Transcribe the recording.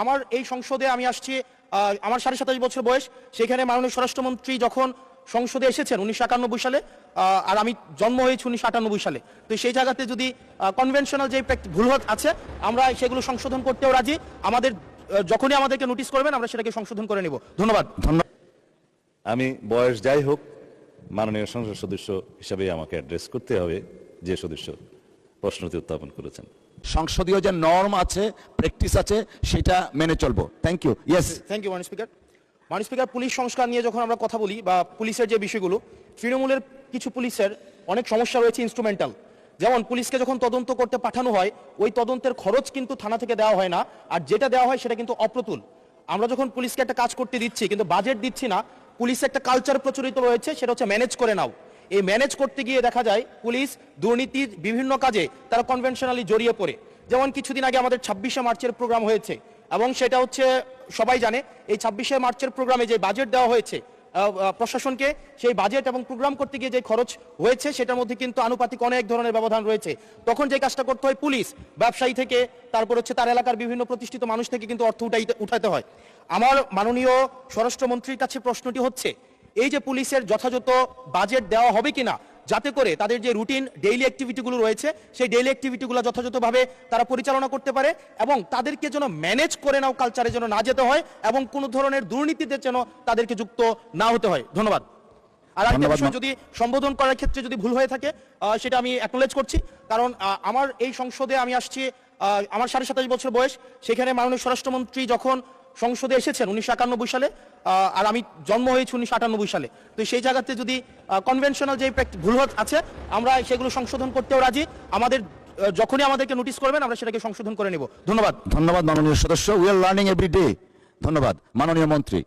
আমার এই সংসদে আমি আসছি, আমার 27.5 বছর বয়স। সেখানে মাননীয় স্বরাষ্ট্রমন্ত্রী যখন সংসদে এসেছেন 1991 সালে, আর আমি জন্ম হয়েছি 1998 সালে। তো সেই জায়গাতে যদি কনভেনশনাল যে ভুল আছে আমরা সেগুলো সংশোধন করতেও রাজি। আমাদের যখনই আমাদেরকে নোটিশ করবেন আমরা সেটাকে সংশোধন করে নেব। ধন্যবাদ। আমি বয়স যাই হোক, মাননীয় সংসদ সদস্য হিসাবে আমাকে অ্যাড্রেস করতে হবে যে সদস্য প্রশ্নটি উত্থাপন করেছেন। সংসদীয় যে নর্ম আছে, প্র্যাকটিস আছে, সেটা মেনে চলবো। Thank you. Yes, thank you মাননীয় স্পিকার। মাননীয় স্পিকার, পুলিশ সংস্কার নিয়ে যখন আমরা কথা বলি বা পুলিশের যে বিষয়গুলো, তৃণমূলের কিছু পুলিশের অনেক সমস্যা রয়েছে ইনস্ট্রুমেন্টাল। যেমন পুলিশকে যখন তদন্ত করতে পাঠানো হয় ওই তদন্তের খরচ কিন্তু থানা থেকে দেওয়া হয় না, আর যেটা দেওয়া হয় সেটা কিন্তু অপ্রতুল। আমরা যখন পুলিশকে একটা কাজ করতে দিচ্ছি কিন্তু বাজেট দিচ্ছি না, পুলিশে একটা কালচার প্রচলিত রয়েছে, সেটা হচ্ছে ম্যানেজ করে নাও। এই ম্যানেজ করতে গিয়ে দেখা যায় পুলিশ দুর্নীতির বিভিন্ন কাজে তারা কনভেনশনালি জড়িয়ে পড়ে। যেমন কিছুদিন আগে আমাদের 26শে মার্চের প্রোগ্রাম হয়েছে এবং সেটা হচ্ছে সবাই জানে এই 26শে মার্চের প্রোগ্রামে যে বাজেট দেওয়া হয়েছে প্রশাসনকে, সেই বাজেট এবং প্রোগ্রাম করতে গিয়ে যে খরচ হয়েছে সেটার মধ্যে কিন্তু আনুপাতিক অনেক ধরনের ব্যবধান রয়েছে। তখন যে কাজটা করতে হয় পুলিশ, ব্যবসায়ী থেকে, তারপর হচ্ছে তার এলাকার বিভিন্ন প্রতিষ্ঠিত মানুষ থেকে কিন্তু অর্থ উঠাইতে হয়। আমার মাননীয় স্বরাষ্ট্রমন্ত্রীর কাছে প্রশ্নটি হচ্ছে, এই যে পুলিশের যথাযথ বাজেট দেওয়া হবে কিনা যাতে করে তাদের যে রুটিন ডেইলি অ্যাক্টিভিটিগুলো রয়েছে সেই ডেইলি অ্যাক্টিভিটিগুলো যথাযথভাবে তারা পরিচালনা করতে পারে এবং তাদেরকে যেন ম্যানেজ করে নাও কালচারে যেন না যেতে হয় এবং কোনো ধরনের দুর্নীতিতে যেন তাদেরকে যুক্ত না হতে হয়। ধন্যবাদ। আর একটা বিষয়, যদি সম্বোধন করার ক্ষেত্রে যদি ভুল হয়ে থাকে সেটা আমি অ্যাকনোলেজ করছি, কারণ আমার এই সংসদে আমি আসছি, আমার 27.5 বছর বয়স। সেখানে মাননীয় স্বরাষ্ট্রমন্ত্রী যখন সংসদে এসেছেন 1991 সালে, আর আমি জন্ম হয়েছি 1998 সালে। তো সেই জায়গাতে যদি কনভেনশনাল যে ভুল আছে আমরা সেগুলো সংশোধন করতেও রাজি। আমাদের যখনই আমাদেরকে নোটিশ করবেন আমরা সেটাকে সংশোধন করে নেব। ধন্যবাদ। ধন্যবাদ মাননীয় সদস্য। We are learning every day. ধন্যবাদ মাননীয় মন্ত্রী।